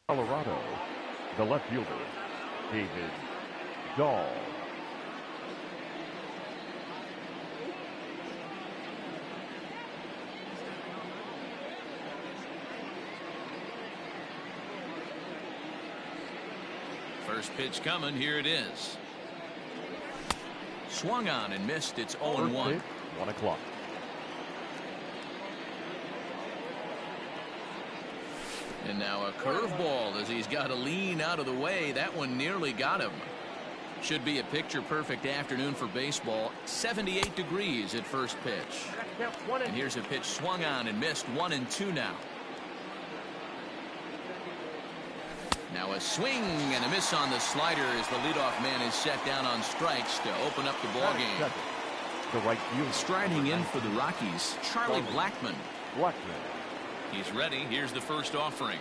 Colorado, the left fielder, David Dahl. First pitch coming. Here it is. Swung on and missed. It's 0-1. 1 o'clock. And now a curveball as he's got to lean out of the way. That one nearly got him. Should be a picture-perfect afternoon for baseball. 78 degrees at first pitch. And here's a pitch swung on and missed. 1-2 now. Now a swing and a miss on the slider as the leadoff man is set down on strikes to open up the ballgame. The right field. Striding in for the Rockies, Charlie Blackmon. He's ready. Here's the first offering.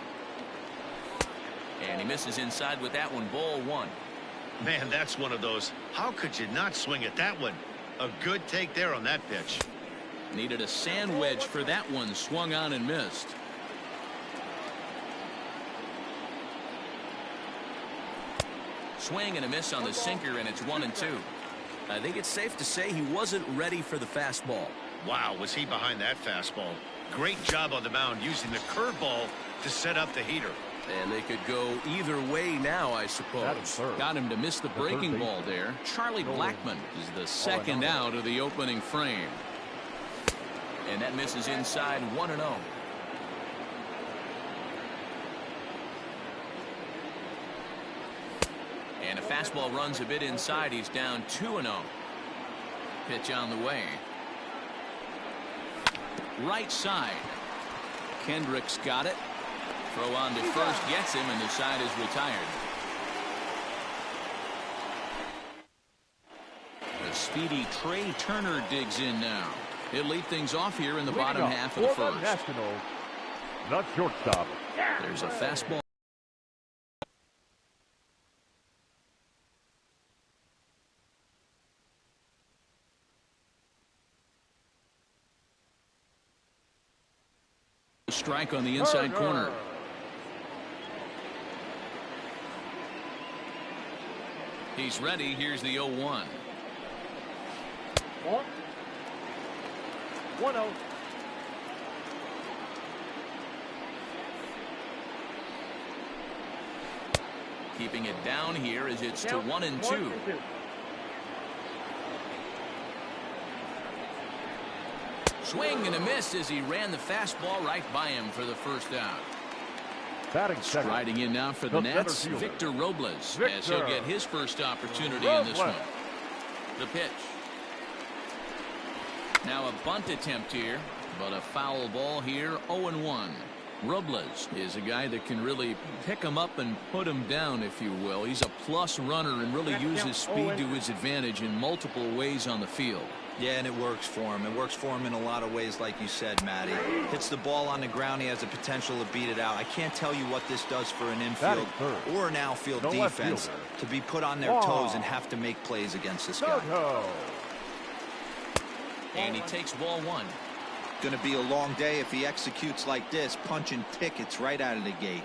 And he misses inside with that one. Ball 1. Man, that's one of those. How could you not swing at that one? A good take there on that pitch. Needed a sand wedge for that one. Swung on and missed. Swing and a miss on the sinker, and it's 1-2. I think it's safe to say he wasn't ready for the fastball. Wow, was he behind that fastball. Great job on the mound using the curveball to set up the heater. And they could go either way now, I suppose. Got him to miss the breaking ball there. Charlie Blackmon is the second out of the opening frame. And that misses inside. 1-0. And a fastball runs a bit inside. He's down 2-0. Pitch on the way. Right side. Kendrick's got it. Throw on to first, gets him, and the side is retired. The speedy Trey Turner digs in now. He'll lead things off here in the bottom half of the first. National, not shortstop. There's a fastball. Strike on the inside corner. He's ready. Here's the 0-1. 1-0. Keeping it down here as it's to 1-2. Swing and a miss as he ran the fastball right by him for the first out. Striding in now for the Nats, Victor Robles, as he'll get his first opportunity in this one. The pitch. Now a bunt attempt here, but a foul ball here. 0-1. Robles is a guy that can really pick him up and put him down, if you will. He's a plus runner and really uses speed to his advantage in multiple ways on the field. Yeah, and it works for him. It works for him in a lot of ways, like you said, Matty. Hits the ball on the ground. He has the potential to beat it out. I can't tell you what this does for an infield or an outfield defense to be put on their toes and have to make plays against this guy. And he takes ball 1. Going to be a long day if he executes like this, punching tickets right out of the gate.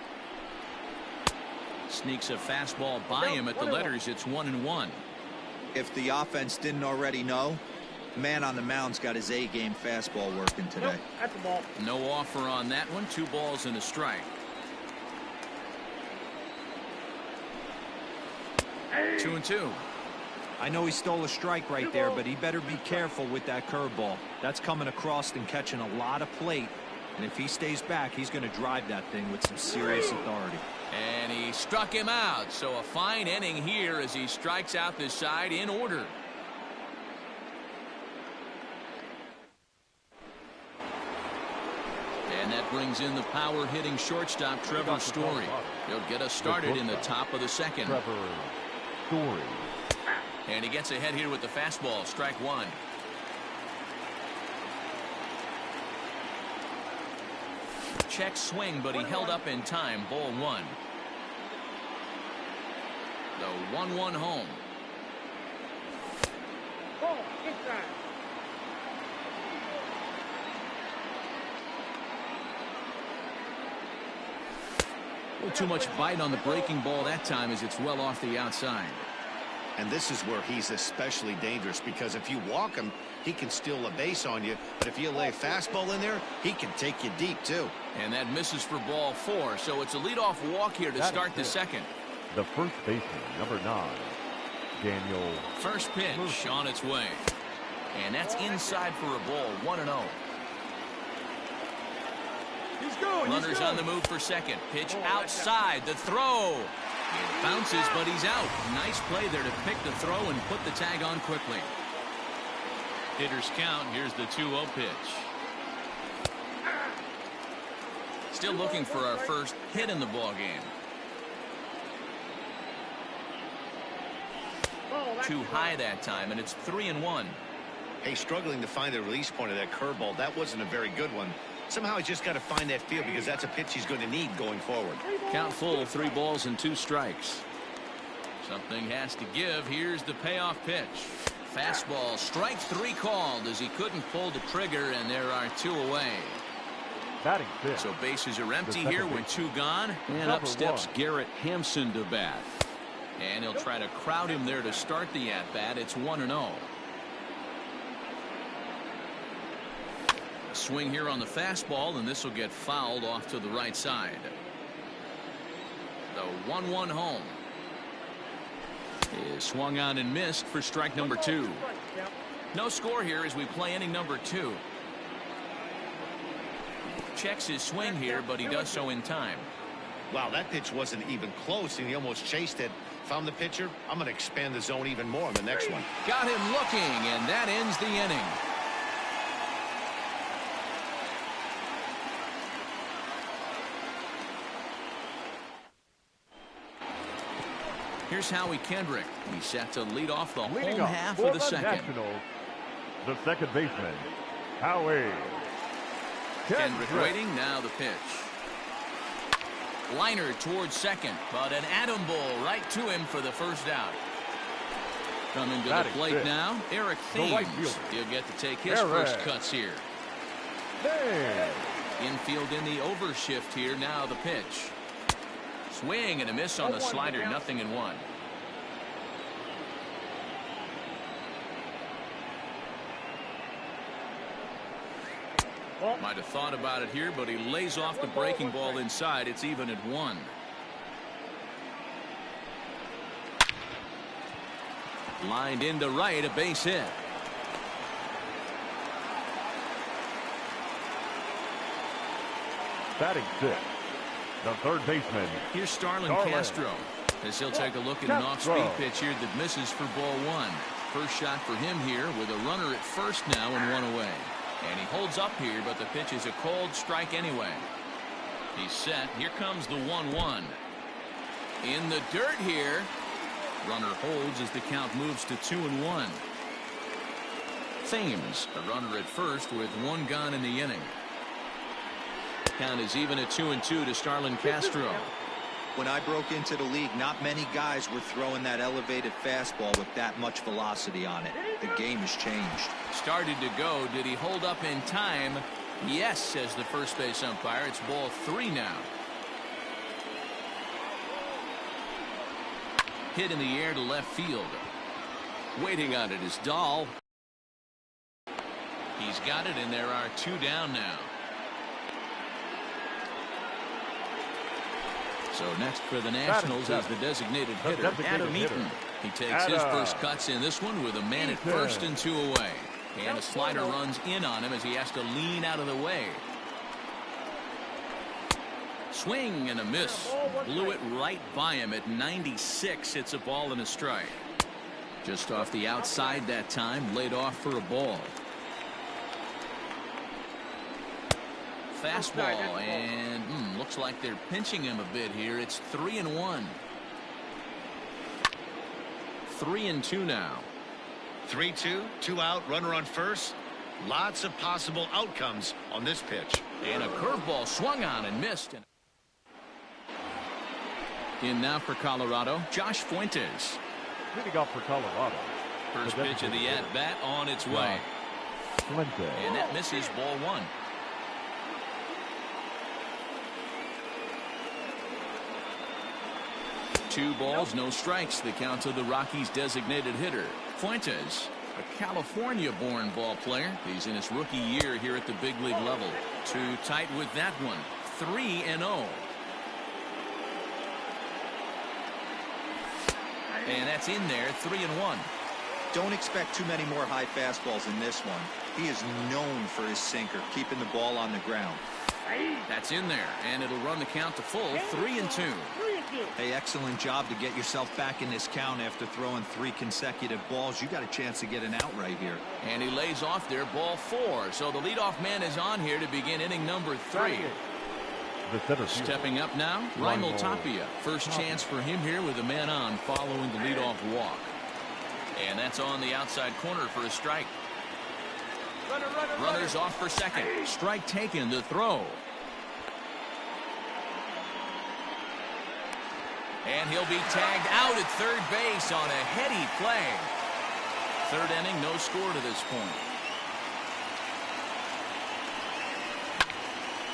Sneaks a fastball by him at the letters. It's 1-1. If the offense didn't already know, the man on the mound's got his A-game fastball working today. No offer on that one. 2 balls and a strike. 2-2. I know he stole a strike right there, but he better be careful with that curveball. That's coming across and catching a lot of plate. And if he stays back, he's going to drive that thing with some serious authority. And he struck him out. So a fine inning here as he strikes out this side in order. And that brings in the power hitting shortstop Trevor Story. He'll get us started in the top of the second. Trevor Story. And he gets ahead here with the fastball. Strike 1. Check swing, but he held up in time. Ball 1. The 1-1 home. little too much bite on the breaking ball that time as it's well off the outside. And this is where he's especially dangerous, because if you walk him, he can steal a base on you. But if you lay a fastball in there, he can take you deep, too. And that misses for ball 4. So it's a leadoff walk here to start the second. The first baseman, number 9, Daniel. First pitch on its way. And that's inside for a ball, 1-0. Runners on the move for second. Pitch outside. The throw. It bounces, but he's out. Nice play there to pick the throw and put the tag on quickly. Hitters count. Here's the 2-0 pitch. Still looking for our first hit in the ball game. Too high that time, and it's 3-1. Hey, struggling to find the release point of that curveball. That wasn't a very good one. Somehow he's just got to find that feel, because that's a pitch he's going to need going forward. Count full, 3 balls and 2 strikes. Something has to give. Here's the payoff pitch. Fastball, strike 3 called as he couldn't pull the trigger, and there are 2 away. Batting fifth. So bases are empty here with 2 gone. And up steps Garrett Hampson to bat. And he'll try to crowd him there to start the at-bat. It's 1-0. Swing here on the fastball, and this will get fouled off to the right side. The 1-1 home is swung on and missed for strike number 2. No score here as we play inning number 2. Checks his swing here, but he does so in time. Wow, that pitch wasn't even close, and he almost chased it. If I'm the pitcher, I'm going to expand the zone even more in the next one. Got him looking, and that ends the inning. Here's Howie Kendrick. He's set to lead off the home half of the second. Nationals, the second baseman, Howie Kendrick waiting. Now the pitch. Liner towards second, but an atom ball right to him for the first out. Coming to the plate now, Eric Thames. He'll get to take his first cuts here. Infield in the overshift here. Now the pitch. Swing and a miss on the slider. 0-1. Might have thought about it here, but he lays off the breaking ball inside. It's even at 1. Lined into right, a base hit. Batting fifth, the third baseman. Here's Starlin Castro as he'll take a look at an off-speed pitch here that misses for ball 1. First shot for him here with a runner at first now and 1 away. And he holds up here, but the pitch is a called strike anyway. He's set. Here comes the 1-1. In the dirt here. Runner holds as the count moves to 2-1. Thames, a runner at first with 1 gone in the inning. Count is even at 2-2 to Starlin Castro. When I broke into the league, not many guys were throwing that elevated fastball with that much velocity on it. The game has changed. Started to go. Did he hold up in time? Yes, says the first base umpire. It's ball 3 now. Hit in the air to left field. Waiting on it is Dahl. He's got it, and there are 2 down now. So next for the Nationals is the designated hitter, Adam Eaton. He takes his first cuts in this one with a man at first and 2 away. And a slider runs in on him as he has to lean out of the way. Swing and a miss. Blew it right by him at 96. It's a ball and a strike. Just off the outside that time, laid off for a ball. Fastball, and looks like they're pinching him a bit here. It's 3-1. 3-2 now. 3-2, 2 out, runner on first. Lots of possible outcomes on this pitch. And a curveball swung on and missed. In now for Colorado, Josh Fuentes. Leading off for Colorado. First pitch of the at-bat on its way. And that misses ball 1. 2 balls, no strikes. The count to the Rockies' designated hitter, Fuentes, a California-born ball player. He's in his rookie year here at the big league level. Too tight with that one. 3-0. And that's in there, 3-1. Don't expect too many more high fastballs in this one. He is known for his sinker, keeping the ball on the ground. That's in there, and it'll run the count to full, 3-2. Hey, excellent job to get yourself back in this count after throwing 3 consecutive balls. You got a chance to get an out right here. And he lays off there, ball 4. So the leadoff man is on here to begin inning number 3. Stepping up now, Raimel Tapia. First chance for him here with a man on following the leadoff walk. And that's on the outside corner for a strike. Runners off for second. Strike taken, the throw. And he'll be tagged out at third base on a heady play. 3rd inning, no score to this point.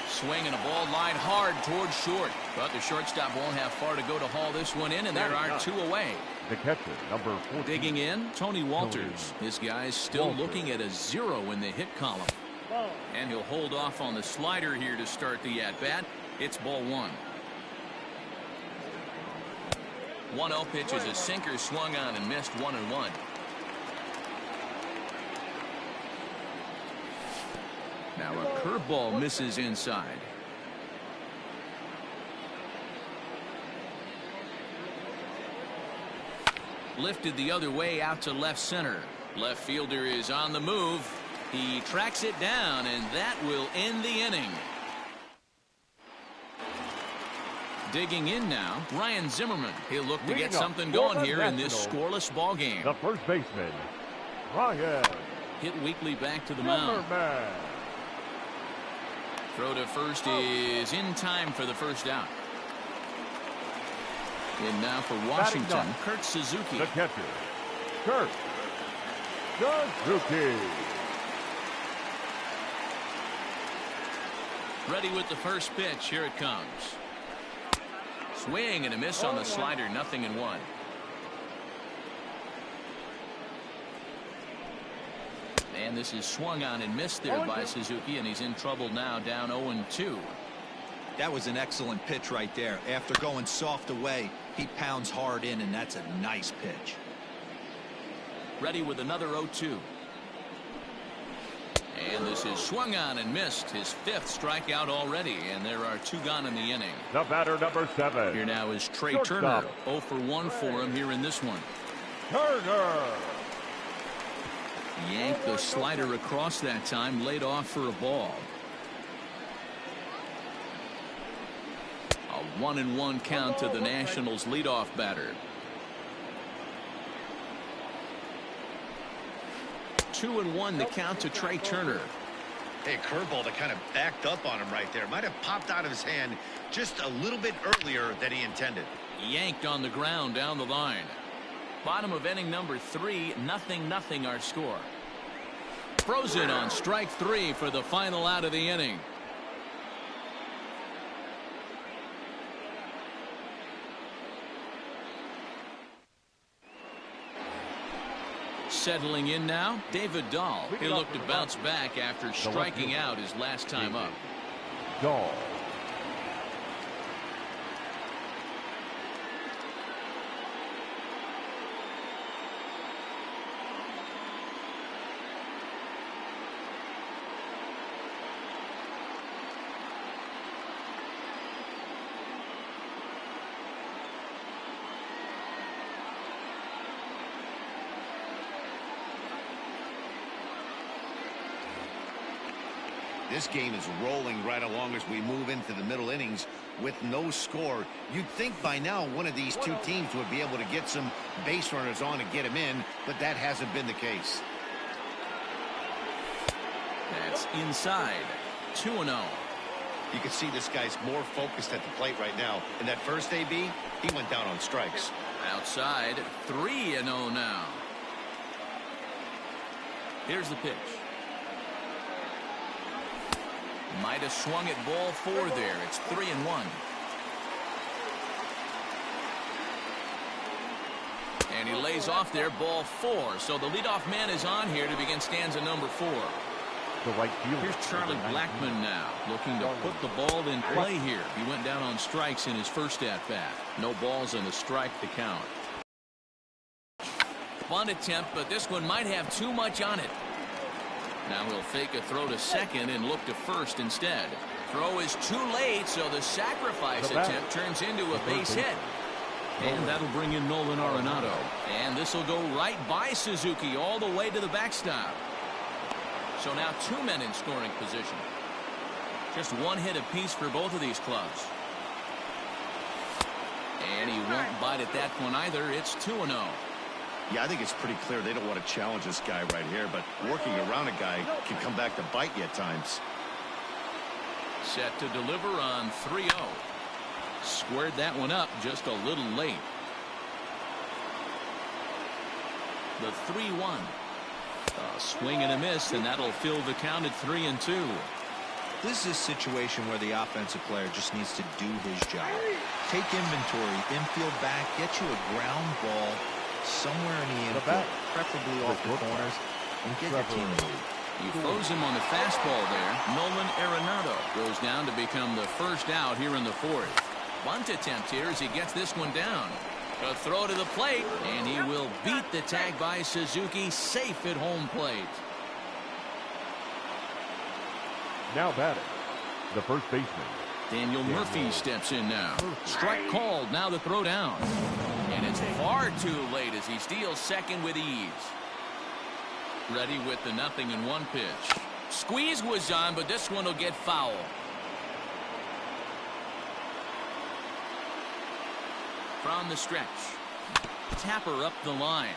Swing and a ball lined hard towards short. But the shortstop won't have far to go to haul this one in, and there are 2 away. The catcher, number 14. Digging in, Tony Walters. This guy's still looking at a 0 in the hit column. And he'll hold off on the slider here to start the at-bat. It's ball 1. 1-0 pitch is a sinker swung on and missed, 1-1. Now a curveball misses inside. Lifted the other way out to left center. Left fielder is on the move. He tracks it down, and that will end the inning. Digging in now, Ryan Zimmerman. He'll look to get something going here in this scoreless ball game. The first baseman, Ryan. Hit weakly back to the mound. Throw to first is in time for the first out. And now for Washington, Kurt Suzuki. The catcher, Kurt Suzuki. Ready with the first pitch. Here it comes. Swing and a miss on the slider. 0-1. And this is swung on and missed there by Suzuki, and he's in trouble now, down 0-2. That was an excellent pitch right there. After going soft away, he pounds hard in, and that's a nice pitch. Ready with another 0-2. And this is swung on and missed, his 5th strikeout already, and there are 2 gone in the inning. The batter, number 7. Here now is Trey Turner. 0 for 1 for him here in this one. Turner. Yanked the slider across that time, laid off for a ball. A 1-1 count to the Nationals leadoff batter. 2-1 the count to Trey Turner. Hey, curveball that kind of backed up on him right there. Might have popped out of his hand just a little bit earlier than he intended. Yanked on the ground down the line. Bottom of inning number 3, 0-0 our score. Frozen on strike 3 for the final out of the inning. Settling in now, David Dahl. He'll look to bounce back after striking out his last time up. Dahl. This game is rolling right along as we move into the middle innings with no score. You'd think by now one of these 2 teams would be able to get some base runners on and get them in, but that hasn't been the case. That's inside. 2-0. You can see this guy's more focused at the plate right now. In that first AB, he went down on strikes. Outside, 3-0 now. Here's the pitch. Might have swung at ball 4 there. It's 3-1. And he lays off there, ball 4. So the leadoff man is on here to begin stanza number 4. The right fielder. Here's Charlie Blackmon now, looking to put the ball in play here. He went down on strikes in his first at-bat. No balls and a strike to count. Bunt attempt, but this one might have too much on it. Now he'll fake a throw to second and look to first instead. Throw is too late, so the sacrifice attempt turns into a base hit. And that'll bring in Nolan Arenado. And this will go right by Suzuki all the way to the backstop. So now 2 men in scoring position. Just 1 hit apiece for both of these clubs. And he won't bite at that one either. It's 2-0. Yeah, I think it's pretty clear they don't want to challenge this guy right here, but working around a guy can come back to bite you at times. Set to deliver on 3-0. Squared that one up just a little late. The 3-1. A swing and a miss, and that'll fill the count at 3-2. This is a situation where the offensive player just needs to do his job. Take inventory, infield back, get you a ground ball somewhere in the infield, preferably off the corners, and get your team a lead. He throws him on the fastball there. Nolan Arenado goes down to become the first out here in the 4th. Bunt attempt here as he gets this one down. A throw to the plate, and he will beat the tag by Suzuki, safe at home plate. Now batting, the first baseman. Daniel Murphy steps in now. Strike called, now the throw down. And it's far too late as he steals second with ease. Ready with the 0-1 pitch. Squeeze was on, but this one will get foul. From the stretch. Tapper up the line.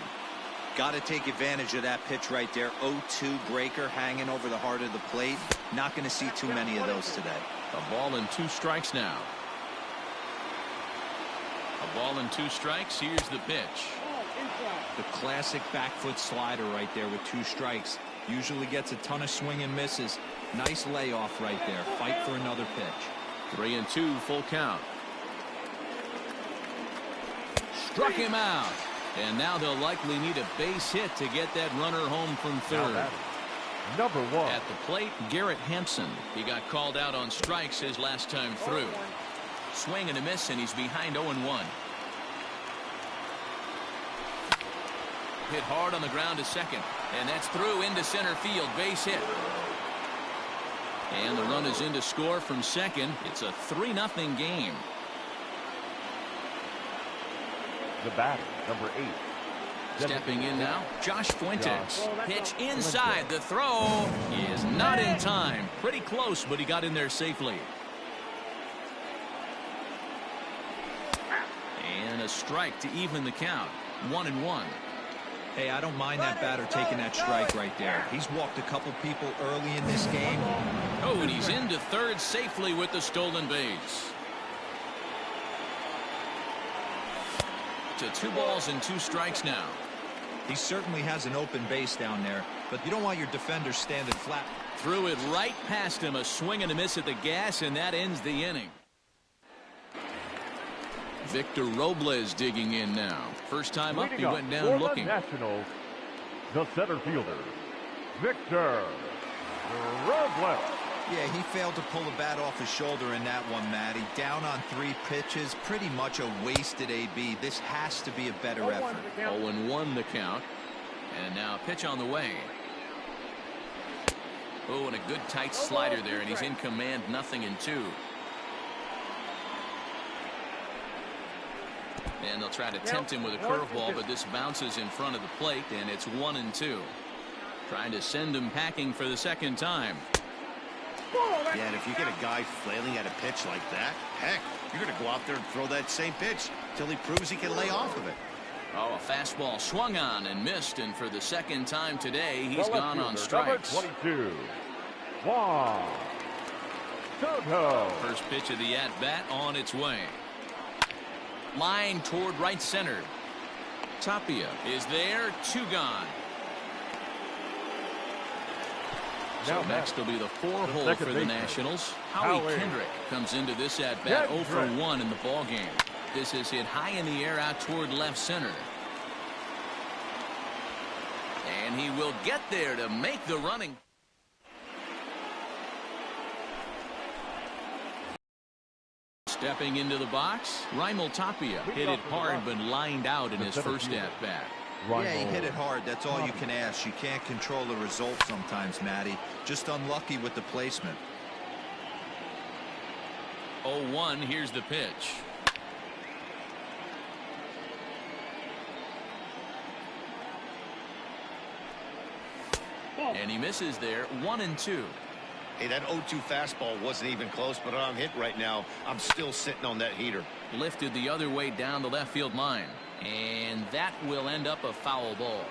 Got to take advantage of that pitch right there. 0-2 breaker hanging over the heart of the plate. Not going to see too many of those today. A ball and 2 strikes now. A ball and 2 strikes. Here's the pitch. The classic back foot slider right there with 2 strikes. Usually gets a ton of swing and misses. Nice layoff right there. Fight for another pitch. 3-2 full count. Struck him out. And now they'll likely need a base hit to get that runner home from third. Number 1. At the plate, Garrett Hampson. He got called out on strikes his last time through. Swing and a miss, and he's behind 0-1. Hit hard on the ground to second. And that's through into center field. Base hit. And the run is in to score from second. It's a 3-0 game. The batter, number 8. Stepping in now, Josh Fuentes. Pitch inside. The throw is not in time. Pretty close, but he got in there safely. And a strike to even the count. 1-1. Hey, I don't mind that batter taking that strike right there. He's walked a couple people early in this game. Oh, and he's into third safely with the stolen base. To 2 balls and 2 strikes now. He certainly has an open base down there, but you don't want your defender standing flat. Threw it right past him. A swing and a miss at the gas, and that ends the inning. Victor Robles digging in now. First time up, he went down looking. Nationals, the center fielder, Victor Robles. Yeah, he failed to pull the bat off his shoulder in that one, Matty. Down on 3 pitches, pretty much a wasted AB. This has to be a better effort. 0-1 the count. And now a pitch on the way. Oh, and a good tight slider there, and he's in command, 0-2. And they'll try to tempt him with a curveball, but this bounces in front of the plate, and it's 1-2. Trying to send him packing for the second time. Yeah, and if you get a guy flailing at a pitch like that, heck, you're going to go out there and throw that same pitch till he proves he can lay off of it. Oh, a fastball swung on and missed, and for the second time today, he's gone on strikes. Number 22, Juan Soto. First pitch of the at-bat on its way. Line toward right center. Tapia is there, 2 gone. So next will be the 4-hole for the Nationals. Howie Kendrick comes into this at-bat 0 for 1 in the ballgame. This is hit high in the air out toward left center. And he will get there to make the running. Stepping into the box, Raimel Tapia hit it hard but lined out in his first at-bat. Yeah, he hit it hard. That's all you can ask. You can't control the result sometimes, Matty. Just unlucky with the placement. 0-1, here's the pitch. And he misses there, 1-2. Hey, that 0-2 fastball wasn't even close, but I'm hit right now. I'm still sitting on that heater. Lifted the other way down the left field line. And that will end up a foul ball.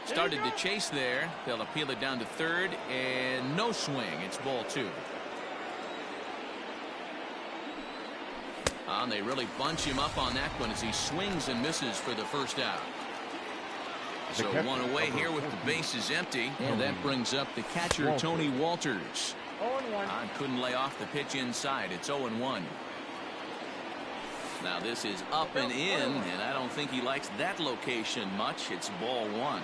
Started to chase there. They'll appeal it down to third, and no swing. It's ball 2. And they really bunch him up on that one as he swings and misses for the first out. So one away here with the bases empty, and that brings up the catcher, Tony Walters. 0-1. Couldn't lay off the pitch inside. It's 0-1. Now this is up and in, and I don't think he likes that location much. It's ball 1.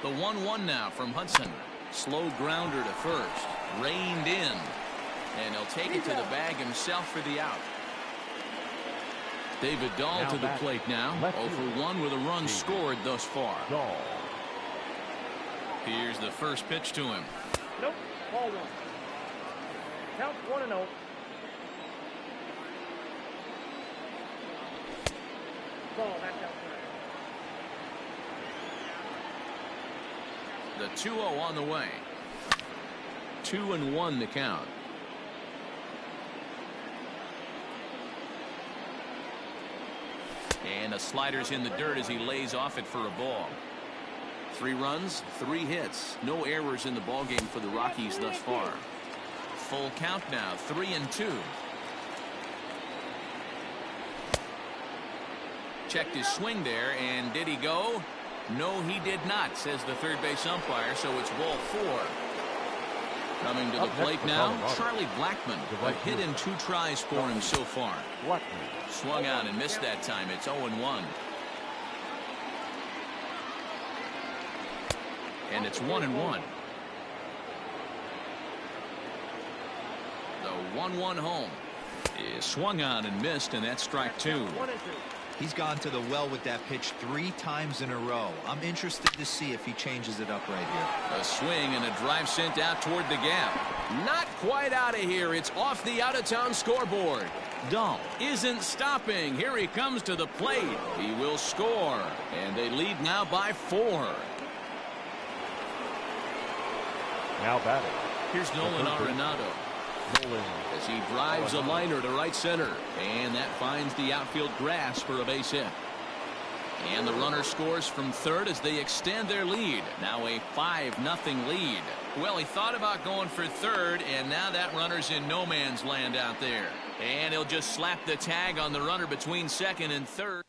The 1-1 now from Hudson. Slow grounder to first. Reined in. And he'll take it to the bag himself for the out. David Dahl to the plate now. 0 for 1 with a run scored thus far. Here's the first pitch to him. Nope. Ball 1. Count 1-0. Ball back outside. The 2-0 on the way. 2-1 the count. And the slider's in the dirt as he lays off it for a ball. 3 runs, 3 hits. No errors in the ballgame for the Rockies thus far. Full count now, 3-2. Checked his swing there, and did he go? No, he did not, says the third base umpire, so it's ball 4. Coming to the plate now, Charlie Blackmon. A hit in 2 tries for him so far. Swung out and missed that time. It's 0-1. And it's 1-1. The 1-1 home is swung on and missed, and that's strike 2. He's gone to the well with that pitch 3 times in a row. I'm interested to see if he changes it up right here. A swing and a drive sent out toward the gap. Not quite out of here. It's off the out-of-town scoreboard. Dahl isn't stopping. Here he comes to the plate. He will score. And they lead now by 4. Now batting. Here's Nolan Arenado as he drives a liner to right center, and that finds the outfield grass for a base hit. And the runner scores from third as they extend their lead. Now a 5-0 lead. Well, he thought about going for third, and now that runner's in no man's land out there. And he'll just slap the tag on the runner between second and third.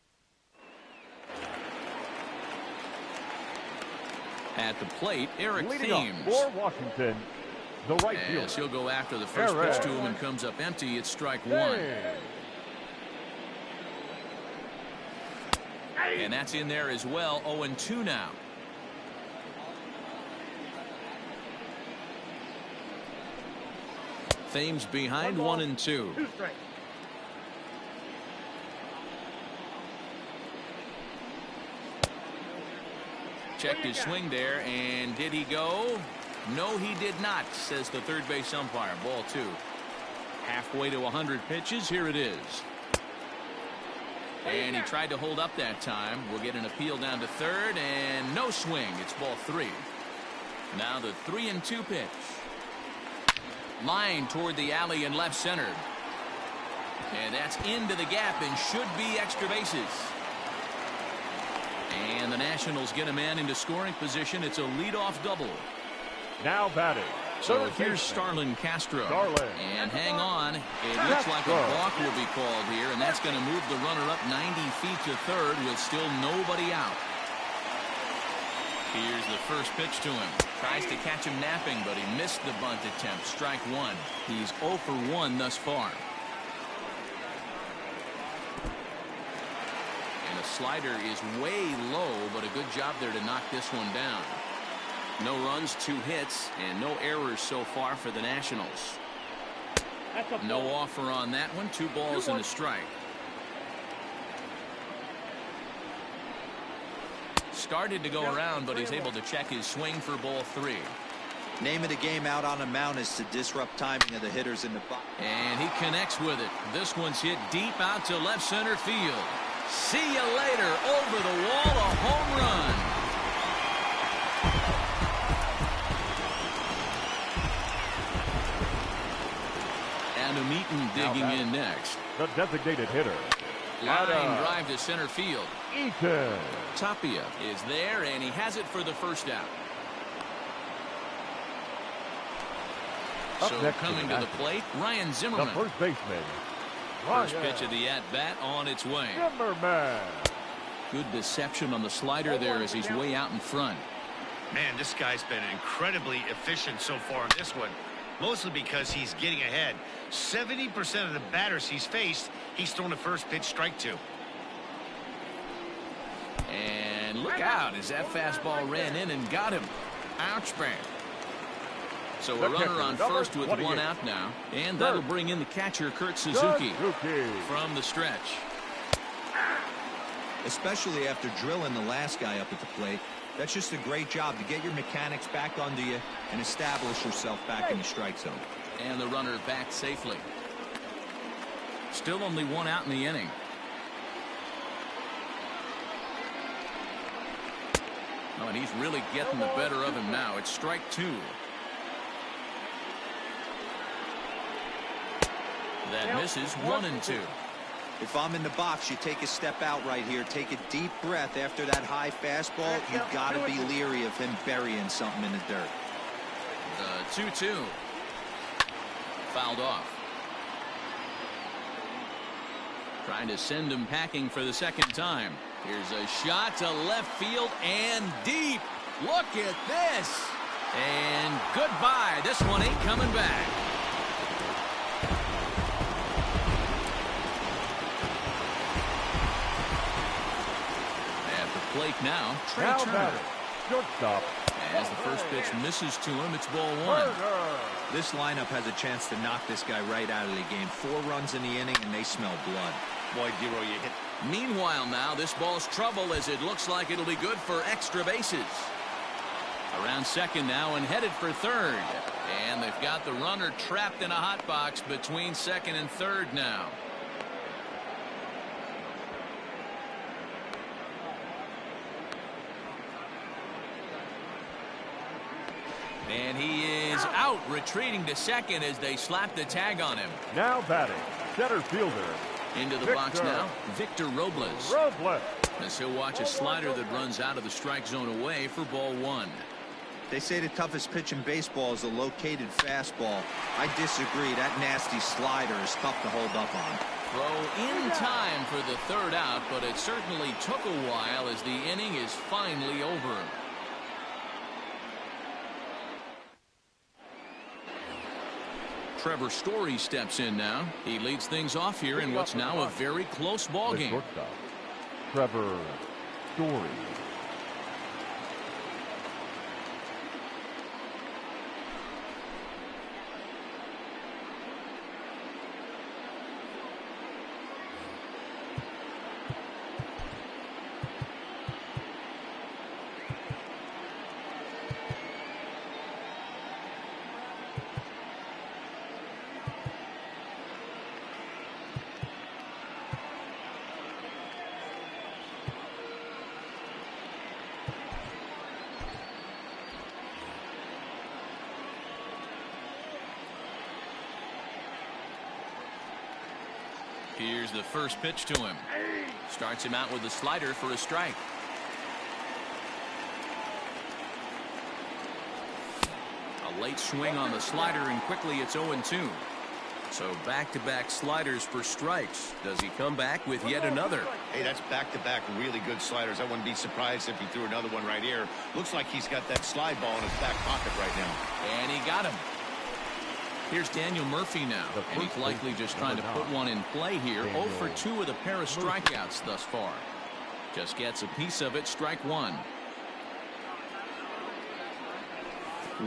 At the plate, Eric Thames. For Washington, the right fielder. Yes, he'll go after the first pitch to him and comes up empty. It's strike 1. And that's in there as well. 0-2 now. Thames behind 1-2. 2 strikes. Checked his swing there, and did he go? No, he did not, says the third base umpire. Ball 2. Halfway to 100 pitches. Here it is. And he tried to hold up that time. We'll get an appeal down to third, and no swing. It's ball 3. Now the 3-2 pitch. Line toward the alley and left center. And that's into the gap and should be extra bases. And the Nationals get a man into scoring position. It's a leadoff double. Now batting. So here's Starlin Castro. And hang on. It looks like a balk will be called here, and that's going to move the runner up 90 feet to third with still nobody out. Here's the first pitch to him. Tries to catch him napping, but he missed the bunt attempt. Strike 1. He's 0 for 1 thus far. slider is way low, but a good job there to knock this one down. No runs, 2 hits, and no errors so far for the Nationals. No offer on that one. 2 balls and a strike. Started to go around, but he's able to check his swing for ball 3. Name of the game out on the mound is to disrupt timing of the hitters in the box. And he connects with it. This one's hit deep out to left center field. See you later. Over the wall, a home run. Adam Eaton digging in next. The designated hitter. Line drive to center field. Eaton. Tapia is there, and he has it for the first out. So coming to the plate, Ryan Zimmerman. The first baseman. First pitch of the at-bat on its way. Zimmerman. Good deception on the slider there as he's way out in front. Man, this guy's been incredibly efficient so far in this one. Mostly because he's getting ahead. 70% of the batters he's faced, he's thrown a first pitch strike to. And look out as that fastball ran in and got him. Ouch, man. So a runner on first with 1 out now. And that'll bring in the catcher, Kurt Suzuki, from the stretch. Especially after drilling the last guy up at the plate. That's just a great job to get your mechanics back under you and establish yourself back in the strike zone. And the runner back safely. Still only 1 out in the inning. Oh, and he's really getting the better of him now. It's strike 2. That misses. 1-2. If I'm in the box, you take a step out right here. Take a deep breath after that high fastball. You've got to be leery of him burying something in the dirt. The 2-2. Fouled off. Trying to send him packing for the second time. Here's a shot to left field and deep. Look at this. And goodbye. This one ain't coming back. At the plate now, Trey Turner. Shortstop. As the first pitch misses to him, it's ball 1. This lineup has a chance to knock this guy right out of the game. 4 runs in the inning, and they smell blood. Boy, Giro, you hit. Meanwhile now, this ball's trouble as it looks like it'll be good for extra bases. Around second now and headed for third. And they've got the runner trapped in a hot box between second and third now. And he is out, retreating to second as they slap the tag on him. Now batting, center fielder. Into the box now, Victor Robles. As he'll watch a slider that runs out of the strike zone away for ball 1. They say the toughest pitch in baseball is a located fastball. I disagree. That nasty slider is tough to hold up on. Throw in time for the third out, but it certainly took a while as the inning is finally over. Trevor Story steps in now. He leads things off here in what's now a very close ball game. Trevor Story. Here's the first pitch to him. Starts him out with a slider for a strike. A late swing on the slider, and quickly it's 0-2. So back-to-back sliders for strikes. Does he come back with yet another? Hey, that's back-to-back really good sliders. I wouldn't be surprised if he threw another one right here. Looks like he's got that slide ball in his back pocket right now. And he got him. Here's Daniel Murphy now, and he's likely just trying to put one in play here. 0 for 2 with a pair of strikeouts thus far. Just gets a piece of it. Strike one.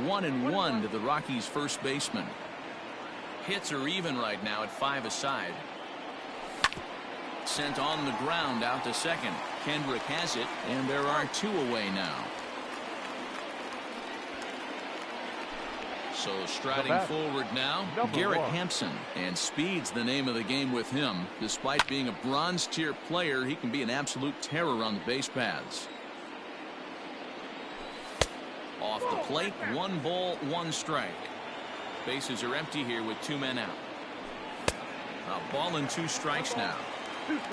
1-1 to the Rockies' first baseman. Hits are even right now at 5 aside. Sent on the ground out to second. Kendrick has it, and there are 2 away now. So striding forward now, Garrett Hampson, and speed's the name of the game with him. Despite being a bronze tier player, he can be an absolute terror on the base paths. Off the plate, 1 ball, 1 strike. Bases are empty here with 2 men out. A ball and 2 strikes now.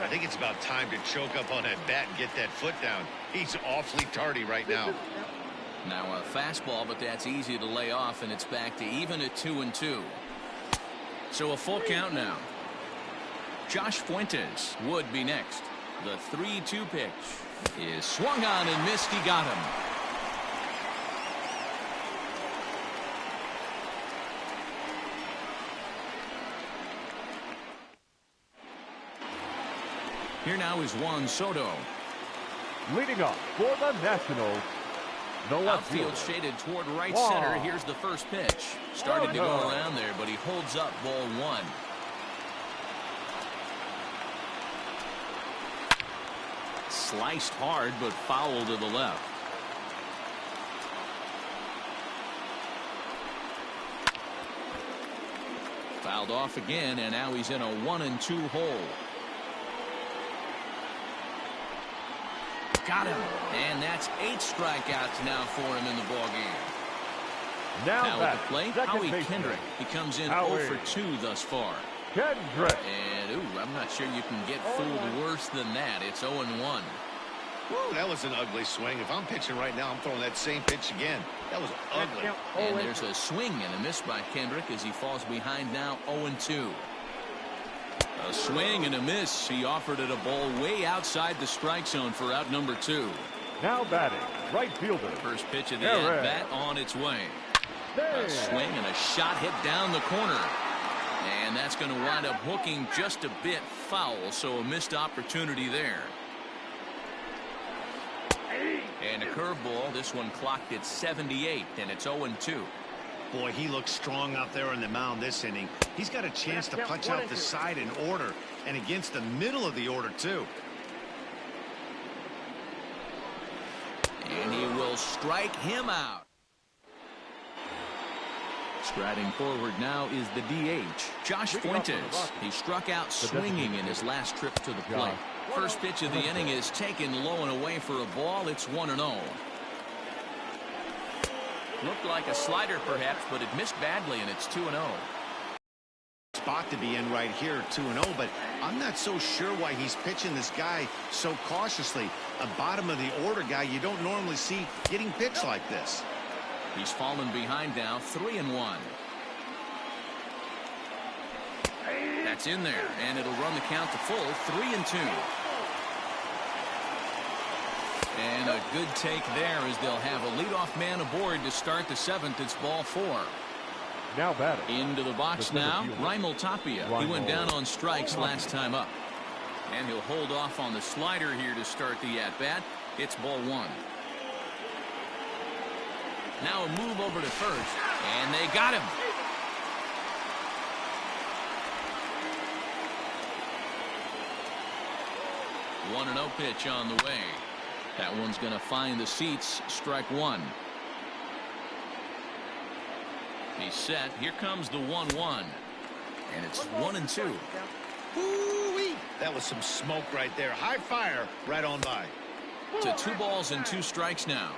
I think it's about time to choke up on that bat and get that foot down. He's awfully tardy right now. Now a fastball, but that's easy to lay off, and it's back to even at 2-2. So a full count now. Josh Fuentes would be next. The 3-2 pitch is swung on and missed. He got him. Here now is Juan Soto. Leading up for the Nationals, the left Outfield fielder, shaded toward right center. Here's the first pitch. Started to go around there, but he holds up ball 1. Sliced hard, but foul to the left. Fouled off again, and now he's in a 1-2 hole. Got him, and that's 8 strikeouts now for him in the ballgame. Now at the plate, Howie Kendrick. He comes in 0 for 2 thus far. Kendrick. And, I'm not sure you can get fooled worse than that. It's 0-1. Whoa, that was an ugly swing. If I'm pitching right now, I'm throwing that same pitch again. That was ugly. And there's a swing and a miss by Kendrick as he falls behind now 0-2. A swing and a miss. He offered it a ball way outside the strike zone for out number 2. Now batting, right fielder. First pitch of the at-bat on its way. A swing and a shot hit down the corner. And that's going to wind up hooking just a bit foul, so a missed opportunity there. And a curveball. This one clocked at 78, and it's 0-2. Boy, he looks strong out there on the mound this inning. He's got a chance to punch out the side in order, and against the middle of the order, too. And he will strike him out. Striding forward now is the DH, Josh Fuentes. He struck out swinging in his last trip to the plate. First pitch of the inning is taken low and away for a ball. It's 1-0. Looked like a slider perhaps, but it missed badly, and it's 2-0. Spot to be in right here, 2-0, but I'm not so sure why he's pitching this guy so cautiously. A bottom of the order guy you don't normally see getting pitched like this. He's fallen behind now, 3-1. That's in there, and it'll run the count to full, 3-2. And a good take there as they'll have a leadoff man aboard to start the 7th. It's ball 4. Now batting. Into the box now, Raimel Tapia. He went down on strikes last time up. And he'll hold off on the slider here to start the at-bat. It's ball 1. Now a move over to first, and they got him. One 1-0 pitch on the way. That one's going to find the seats. Strike 1. He's set. Here comes the 1-1. And it's 1-2. Ooh-wee. That was some smoke right there. High fire right on by. To 2 balls and 2 strikes now.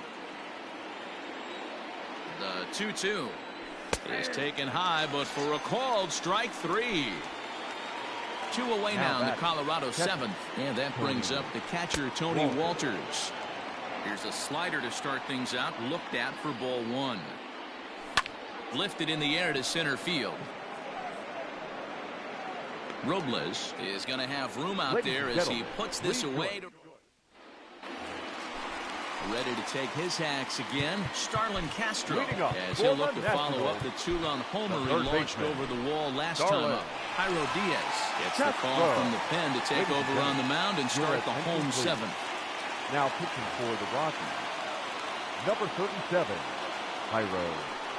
The 2-2 is taken high, but for a called strike 3. 2 away now in the Colorado 7th, and that brings up the catcher Tony Walters. Here's a slider to start things out, looked at for ball 1. Lifted in the air to center field. Robles is going to have room out there as he puts this away. Ready to take his hacks again, Starlin Castro, as he'll look to follow up the 2-run homer he launched over the wall last time up. Jairo Diaz gets the call from the pen to take over on the mound and start the home 7th. Now pitching for the Rockies, number 37, Pyro.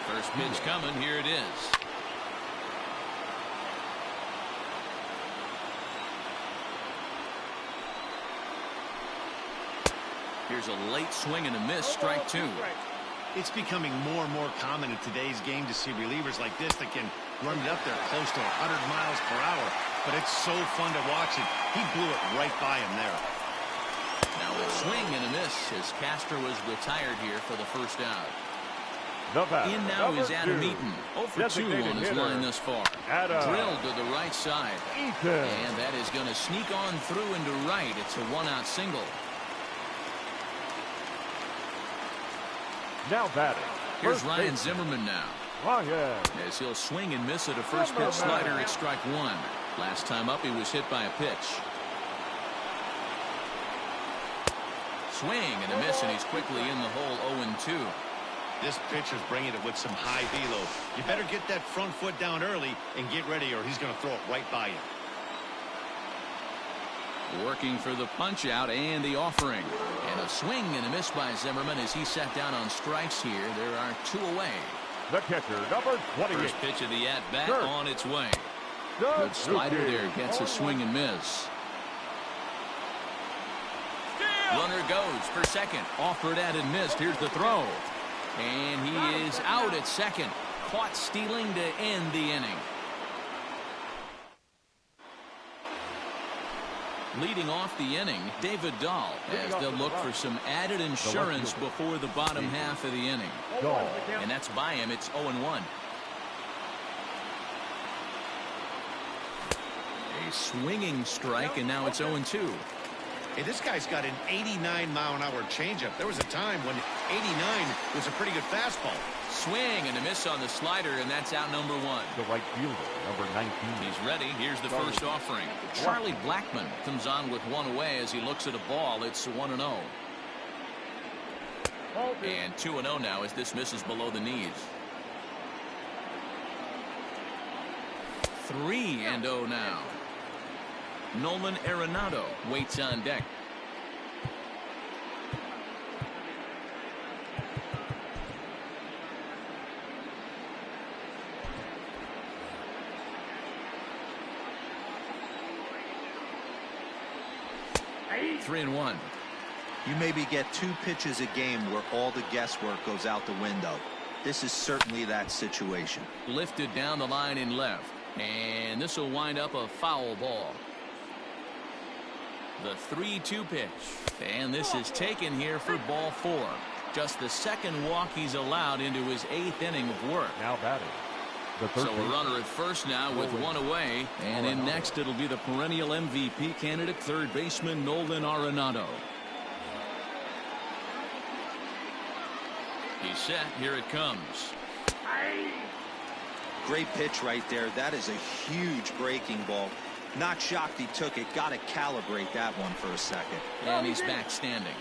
First pitch coming. Here it is. Here's a late swing and a miss. Strike two. It's becoming more and more common in today's game to see relievers like this that can run it up there close to 100 miles per hour. But it's so fun to watch it. He blew it right by him there. Now a swing and a miss as Castro was retired here for the first out. In now is Adam Eaton. 0 for 2 on his line thus far. Drilled to the right side. And that is going to sneak on through into right. It's a one-out single. Now batting. Here's Ryan Zimmerman now. As he'll swing and miss at a first pitch slider at strike one. Last time up he was hit by a pitch. Swing and a miss, and he's quickly in the hole. 0-2. This pitcher's bringing it with some high velo. You better get that front foot down early and get ready, or he's going to throw it right by you. Working for the punch out and the offering. And a swing and a miss by Zimmerman as he sat down on strikes here. There are two away. The catcher, number 28. First pitch of the at-bat on its way. Good slider there. Gets a swing and miss. Runner goes for second. Offered at and missed. Here's the throw. And he is out at second. Caught stealing to end the inning. Leading off the inning, David Dahl, as they'll look for some added insurance before the bottom half of the inning. And that's by him. It's 0-1. A swinging strike, and now it's 0-2. Hey, this guy's got an 89-mile-an-hour changeup. There was a time when 89 was a pretty good fastball. Swing and a miss on the slider, and that's out number one. The right fielder, number 19. He's ready. Here's the first offering. Charlie Blackmon comes on with one away as he looks at a ball. It's 1-0. And 2-0 now as this misses below the knees. 3-0 now. Nolan Arenado waits on deck. Three and one. You maybe get 2 pitches a game where all the guesswork goes out the window. This is certainly that situation. Lifted down the line in left. And this will wind up a foul ball. The 3-2 pitch. And this is taken here for ball 4. Just the second walk he's allowed into his 8th inning of work. Now batting. So a runner at first now with one away. And in next it'll be the perennial MVP candidate, third baseman Nolan Arenado. He's set. Here it comes. Great pitch right there. That is a huge breaking ball. Not shocked he took it. Got to calibrate that one for a second. And he's back standing.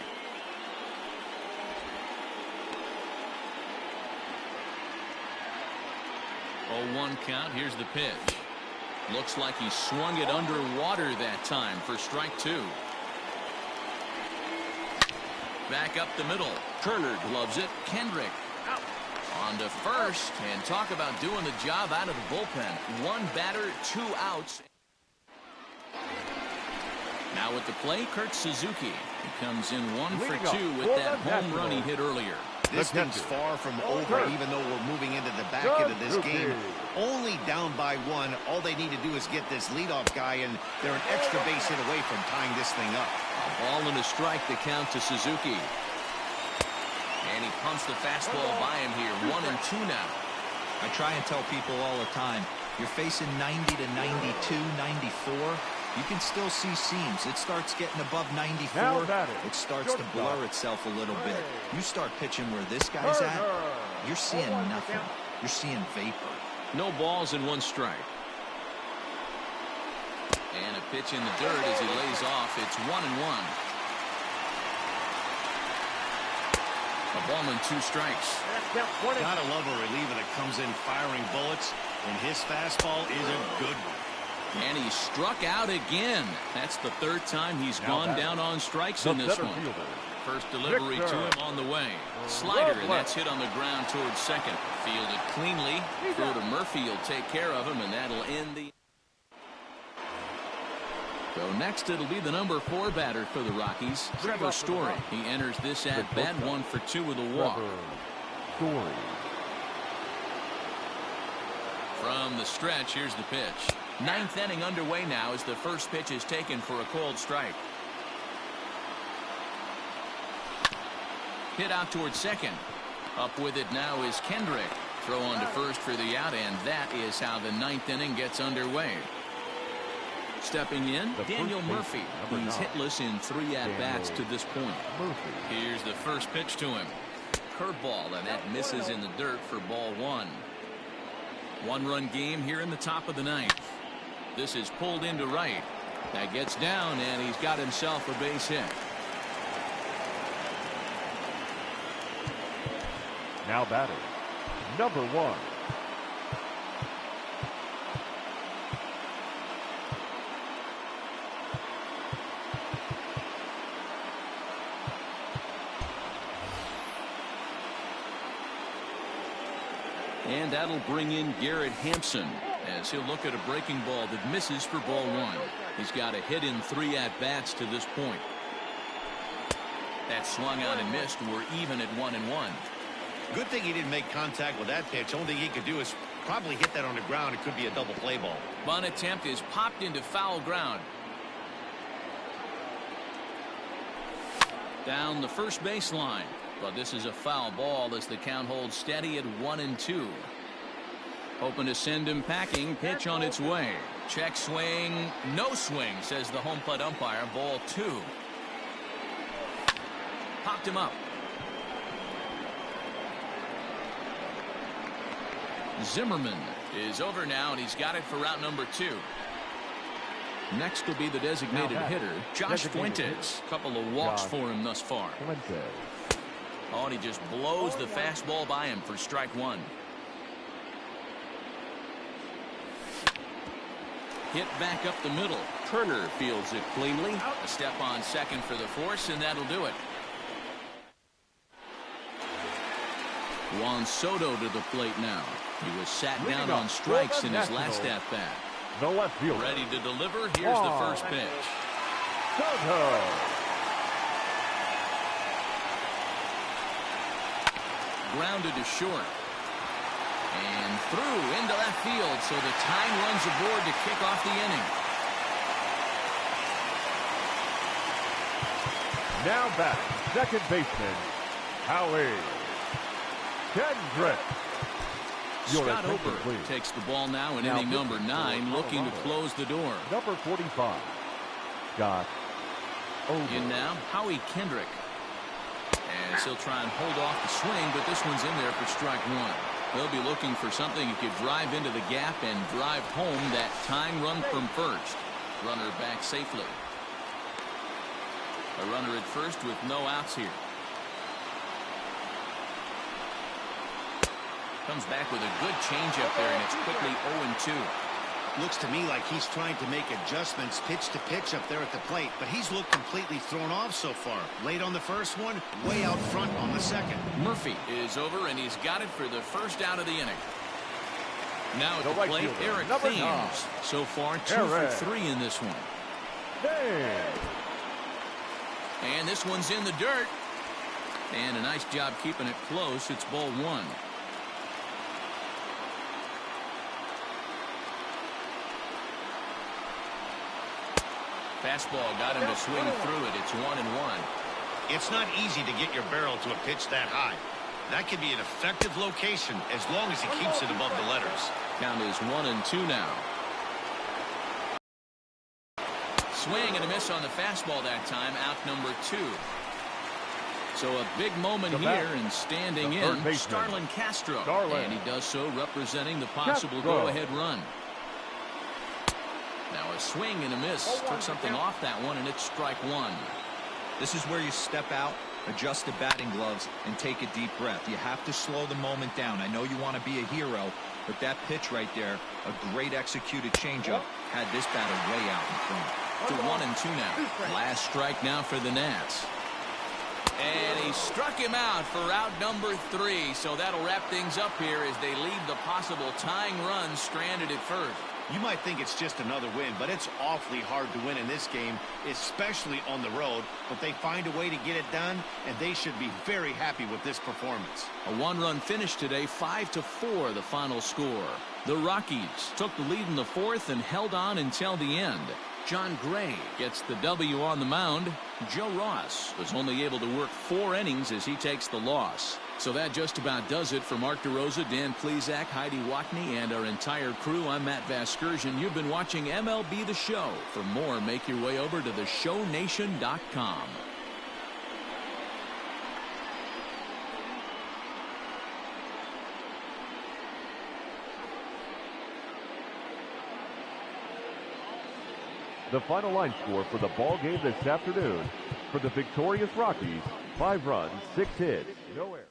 Oh, 1 count. Here's the pitch. Looks like he swung it underwater that time for strike 2. Back up the middle. Turner gloves it. Kendrick on to first, and talk about doing the job out of the bullpen. 1 batter, 2 outs. Now at the play, Kurt Suzuki. He comes in 1 for 2 with that home run he hit earlier. This thing's far from over, even though we're moving into the back end of this game. Only down by 1. All they need to do is get this leadoff guy, and they're an extra base hit away from tying this thing up. A ball and a strike to count to Suzuki. And he pumps the fastball by him here. 1-2 now. I try and tell people all the time, you're facing 90 to 92, 94. You can still see seams. It starts getting above 94. It starts to blur itself a little bit. You start pitching where this guy's at, you're seeing nothing. You're seeing vapor. No balls and 1 strike. And a pitch in the dirt as he lays off. It's 1-1. A ball and 2 strikes. Gotta love a reliever that comes in firing bullets, and his fastball is a good one. And he struck out again. That's the third time he's gone down on strikes in this one. First delivery to him on the way. Slider, and that's hit on the ground towards second. Fielded cleanly. Throw to Murphy. He'll take care of him, and that'll end the... So next it'll be the number 4 batter for the Rockies, Trevor Story. He enters this at bat 1 for 2 with a walk. From the stretch, here's the pitch. 9th inning underway now as the first pitch is taken for a cold strike. Hit out towards second. Up with it now is Kendrick. Throw on to first for the out, and that is how the 9th inning gets underway. Stepping in, Daniel Murphy. He's hitless in 3 at-bats to this point. Here's the first pitch to him. Curveball, and that misses in the dirt for ball 1. 1-run game here in the top of the 9th. This is pulled into right. That gets down, and he's got himself a base hit. Now batting, number 1. And that'll bring in Garrett Hampson as he'll look at a breaking ball that misses for ball 1. He's got a hit in 3 at-bats to this point. That swung out and missed. We're even at 1-1. Good thing he didn't make contact with that pitch. Only thing he could do is probably hit that on the ground. It could be a double play ball. Bunt attempt is popped into foul ground. Down the first baseline. But this is a foul ball as the count holds steady at 1-2. Hoping to send him packing. Pitch on its way. Check swing. No swing, says the home plate umpire. Ball 2. Popped him up. Zimmerman is over now, and he's got it for route number 2. Next will be the designated hitter, Josh Fuentes. Couple of walks for him thus far. Oh, and he just blows the fastball by him for strike 1. Hit back up the middle. Turner fields it cleanly. A step on second for the force, and that'll do it. Juan Soto to the plate now. He was sat down on strikes in his last at-bat. The left fielder. Ready to deliver. Here's the first pitch. Soto. Grounded to short. And through into left field, so the time runs aboard to kick off the inning. Now back, second baseman, Howie Kendrick. Scott Ober takes the ball now in inning number 9, looking to close the door. Number 45, Scott Ober. In now, Howie Kendrick. As he'll try and hold off the swing, but this one's in there for strike 1. They'll be looking for something he could drive into the gap and drive home that tying run from first. Runner back safely. A runner at first with no outs here. Comes back with a good changeup there, and it's quickly 0-2. Looks to me like he's trying to make adjustments pitch to pitch up there at the plate, but he's looked completely thrown off so far. Late on the first one, way out front on the second. Murphy is over, and he's got it for the first out of the inning. Now at the plate, Eric Thames. So far, 2 for 3 in this one. And this one's in the dirt. And a nice job keeping it close. It's ball 1. Fastball got him to swing through it. It's 1-1. It's not easy to get your barrel to a pitch that high. That could be an effective location as long as he keeps it above the letters. Count is 1-2 now. Swing and a miss on the fastball that time. Out number 2. So a big moment here, and standing in, Starlin Castro. And he does so representing the possible go-ahead run. Now a swing and a miss. Took something off that one, and it's strike 1. This is where you step out, adjust the batting gloves, and take a deep breath. You have to slow the moment down. I know you want to be a hero, But that pitch right there, a great executed changeup, had this batter way out in front. To 1-2 now. Last strike now for the Nats. And he struck him out for out number 3. So that'll wrap things up here as they leave the possible tying run stranded at first. You might think it's just another win, but it's awfully hard to win in this game, especially on the road. But they find a way to get it done, and they should be very happy with this performance. A 1-run finish today, 5-4 the final score. The Rockies took the lead in the 4th and held on until the end. John Gray gets the W on the mound. Joe Ross was only able to work 4 innings as he takes the loss. So that just about does it for Mark DeRosa, Dan Plesac, Heidi Watney, and our entire crew. I'm Matt Vasgersian. You've been watching MLB The Show. For more, make your way over to theshownation.com. The final line score for the ball game this afternoon. For the victorious Rockies, 5 runs, 6 hits, no errors.